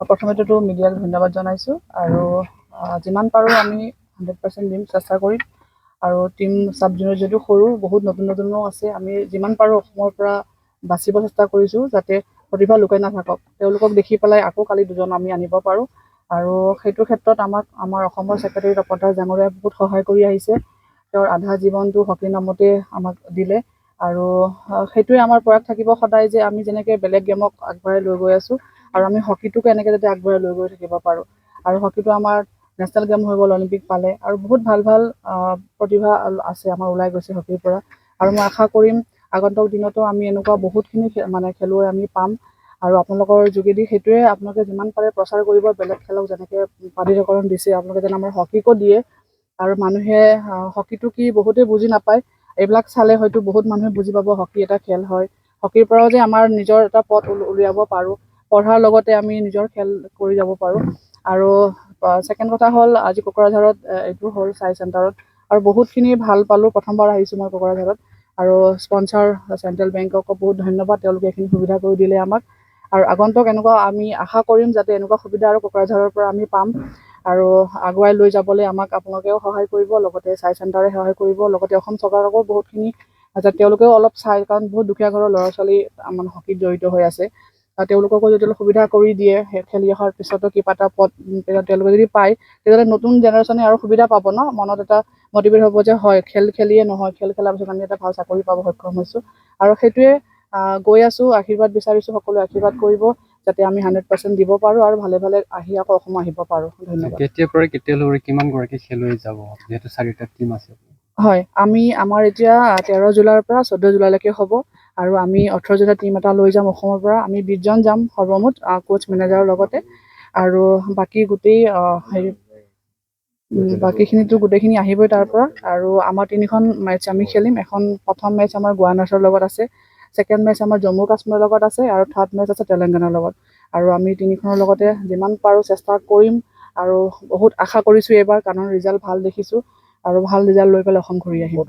প্ৰথমেতো মিডিয়াক ধন্যবাদ জনাইছোঁ আৰু যিমান পাৰোঁ আমি 100% দিম, চেষ্টা কৰিম। আৰু টিম চাব জুনিয়ৰ যদিও সৰু, বহুত নতুনো আছে, আমি যিমান পাৰোঁ অসমৰ পৰা বাচিব চেষ্টা কৰিছোঁ যাতে প্ৰতিভা লুকাই নাথাকক, তেওঁলোকক দেখি পেলাই আকৌ কালি দুজন আমি আনিব পাৰোঁ। আৰু সেইটো ক্ষেত্ৰত আমাৰ অসমৰ ছেক্ৰেটাৰী তপতা জাঙৰীয়াই বহুত সহায় কৰি আহিছে। তেওঁৰ আধা জীৱনটো হকীৰ নামতে আমাক দিলে আৰু সেইটোৱে আমাৰ প্ৰয়াস থাকিব সদায় যে আমি যেনেকৈ বেলেগ গেমক আগবঢ়াই লৈ গৈ আছোঁ আৰু আমি হকীটোকে এনেকৈ যাতে আগবঢ়াই লৈ গৈ থাকিব পাৰোঁ। আৰু হকীটো আমাৰ নেশ্যনেল গেম হৈ গ'ল, অলিম্পিক পালে আৰু বহুত ভাল প্ৰতিভা আছে আমাৰ ওলাই গৈছে হকীৰ পৰা। আৰু মই আশা কৰিম আগন্তুক দিনতো আমি এনেকুৱা বহুতখিনি খেলুৱৈ আমি পাম। আৰু আপোনালোকৰ যোগেদি সেইটোৱে আপোনালোকে যিমান পাৰে প্ৰচাৰ কৰিব, বেলেগ খেলক যেনেকৈ বাধ্যকৰণ দিছে আপোনালোকে যেন আমাৰ হকীকো দিয়ে। আৰু মানুহে হকীটো কি বহুতেই বুজি নাপায়, এইবিলাক চালে হয়তো বহুত মানুহে বুজি পাব হকী এটা খেল হয়। হকীৰ পৰাও যে আমাৰ নিজৰ এটা পথ উলিয়াব পাৰোঁ, পঢ়াৰ লগতে আমি নিজৰ খেল কৰি যাব পাৰোঁ। আৰু ছেকেণ্ড কথা হ'ল আজি কোকৰাঝাৰত এইটো হ'ল চাই চেণ্টাৰত আৰু বহুতখিনি ভাল পালোঁ। প্ৰথমবাৰ আহিছোঁ মই কোকৰাঝাৰত আৰু স্পনচাৰ চেণ্ট্ৰেল বেংককো বহুত ধন্যবাদ, তেওঁলোকে এইখিনি সুবিধা কৰি দিলে আমাক। আৰু আগন্তুক এনেকুৱা আমি আশা কৰিম যাতে এনেকুৱা সুবিধা আৰু কোকৰাঝাৰৰ পৰা আমি পাম আৰু আগুৱাই লৈ যাবলৈ আমাক আপোনালোকেও সহায় কৰিব, লগতে চাই চেণ্টাৰে সহায় কৰিব, লগতে অসম চৰকাৰকো বহুতখিনি তেওঁলোকেও অলপ চাই, কাৰণ বহুত দুখীয়া ঘৰৰ ল'ৰা ছোৱালী মানে হকীত জড়িত হৈ আছে। তেওঁলোককো যদি অলপ সুবিধা কৰি দিয়ে, খেলি অহাৰ পিছতো কিবা এটা পথ তেওঁলোকে যদি পায়, তেতিয়াহ'লে নতুন জেনেৰেশ্যনে আৰু সুবিধা পাব ন, মনত এটা মটিভেট হ'ব যে হয় খেলিয়ে নহয়, খেল খেলাৰ পিছত আমি এটা ভাল চাকৰি পাব সক্ষম হৈছোঁ। আৰু সেইটোৱে গৈ আছোঁ, আশীৰ্বাদ বিচাৰিছোঁ, সকলোৱে আশীৰ্বাদ কৰিব যাতে আমি 100% দিব পাৰোঁ আৰু ভালে আহি আকৌ অসম আহিব পাৰোঁ। ধন্যবাদ। কেতিয়াৰ পৰা কেতিয়ালৈ কিমানগৰাকী খেলুৱৈ যাব, যিহেতু 4টা টিম আছে? হয়, আমাৰ এতিয়া 13 জুলাইৰ পৰা 14 জুলাইলৈকে হ'ব আৰু আমি 18 জুলাইত টিম এটা লৈ যাম অসমৰ পৰা। আমি 20 জন যাম সৰ্বমুঠ, কোচ মেনেজাৰৰ লগতে। আৰু বাকী গোটেই বাকীখিনিতো গোটেইখিনি আহিবই তাৰ পৰা। আৰু আমাৰ 3খন মেটচ আমি খেলিম। প্ৰথম মেটচ আমাৰ গুৱাহাটীৰ লগত আছে, ছেকেণ্ড মেটচ আমাৰ জম্মু কাশ্মীৰৰ লগত আছে আৰু থাৰ্ড মেটচ আছে তেলেংগানাৰ লগত। আৰু আমি 3খনৰ লগতে যিমান পাৰোঁ চেষ্টা কৰিম আৰু বহুত আশা কৰিছোঁ এইবাৰ, কাৰণ ৰিজাল্ট ভাল দেখিছোঁ আৰু ভাল ৰিজাল্ট লৈ পেলাই অসম ঘূৰি আহিম।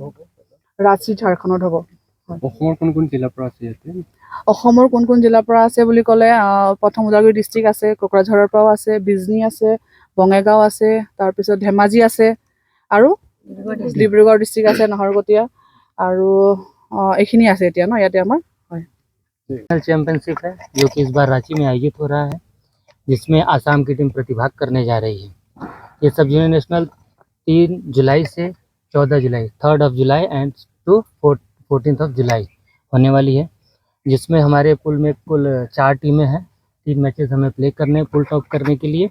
ৰাঁচী ঝাৰখণ্ডত হ'ব। অসমৰ কোন জিলাৰ পৰা আছে ইয়াতে? অসমৰ কোন জিলাৰ পৰা আছে বুলি ক'লে প্ৰথম ওদালগুৰি ডিষ্ট্ৰিক্ট আছে, কোকৰাঝাৰৰ পৰাও আছে, বিজনী আছে, বঙাইগাঁও আছে, তাৰপিছত ধেমাজি আছে আৰু ডিব্ৰুগড় ডিষ্ট্ৰিক্ট আছে, নাহৰকটীয়া আৰু এইখিনি আছে এতিয়া ন ইয়াতে আমাৰ। चैंपियनशिप है जो कि इस बार रांची में आयोजित हो रहा है, जिसमें आसाम की टीम प्रतिभाग करने जा रही है। ये सब जूनियर नेशनल 3 जुलाई से 14 जुलाई, 3 जुलाई एंड टू 14 जुलाई होने वाली है, जिसमें हमारे पुल में कुल 4 टीमें हैं। 3 मैचेस हमें प्ले करने हैं पुल टॉप करने के लिए।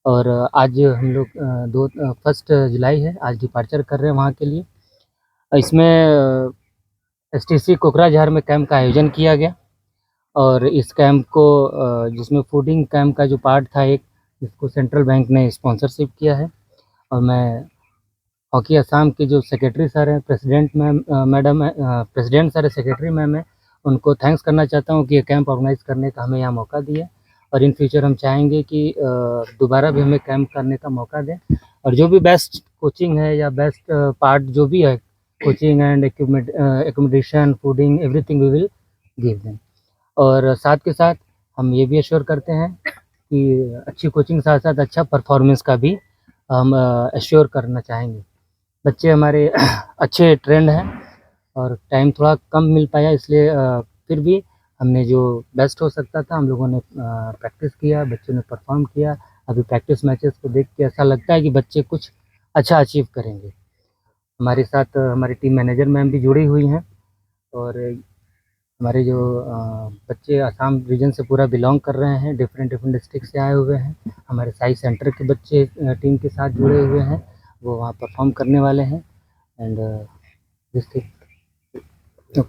और आज हम लोग 1 जुलाई है, आज डिपार्चर कर रहे हैं वहाँ के लिए। इसमें STC कोकराझार में कैंप का आयोजन किया गया और इस कैंप को जिसमें फूडिंग कैंप का जो पार्ट था एक, जिसको सेंट्रल बैंक ने स्पॉन्सरशिप किया है। और मैं हॉकी असम के जो सेक्रेटरी सर हैं, प्रेसिडेंट सर है, सेक्रेटरी मैम है, उनको थैंक्स करना चाहता हूँ कि ये कैंप ऑर्गेनाइज करने का हमें यहाँ मौका दिया। और इन फ्यूचर हम चाहेंगे कि दोबारा भी हमें कैंप करने का मौका दें और जो भी बेस्ट कोचिंग है या बेस्ट पार्ट जो भी है, coaching and equipment, accommodation, fooding, everything we will give them. और साथ के साथ हम ये भी एश्योर करते हैं कि अच्छी कोचिंग के साथ साथ अच्छा परफॉर्मेंस का भी हम एश्योर करना चाहेंगे। बच्चे हमारे अच्छे ट्रेंड हैं और टाइम थोड़ा कम मिल पाया, इसलिए फिर भी हमने जो बेस्ट हो सकता था हम लोगों ने प्रैक्टिस किया, बच्चों ने परफॉर्म किया। अभी प्रैक्टिस मैचेस को देख के ऐसा लगता है कि बच्चे कुछ अच्छा अचीव करेंगे। हमारे साथ हमारी टीम मैनेजर मैम भी जुड़ी हुई हैं और हमारे जो बच्चे आसाम रीजन से पूरा बिलोंग कर रहे हैं, डिफरेंट डिस्ट्रिक्ट से आए हुए हैं। हमारे साई सेंटर के बच्चे टीम के साथ जुड़े हुए हैं, वो वहाँ परफॉर्म करने वाले हैं। And this thing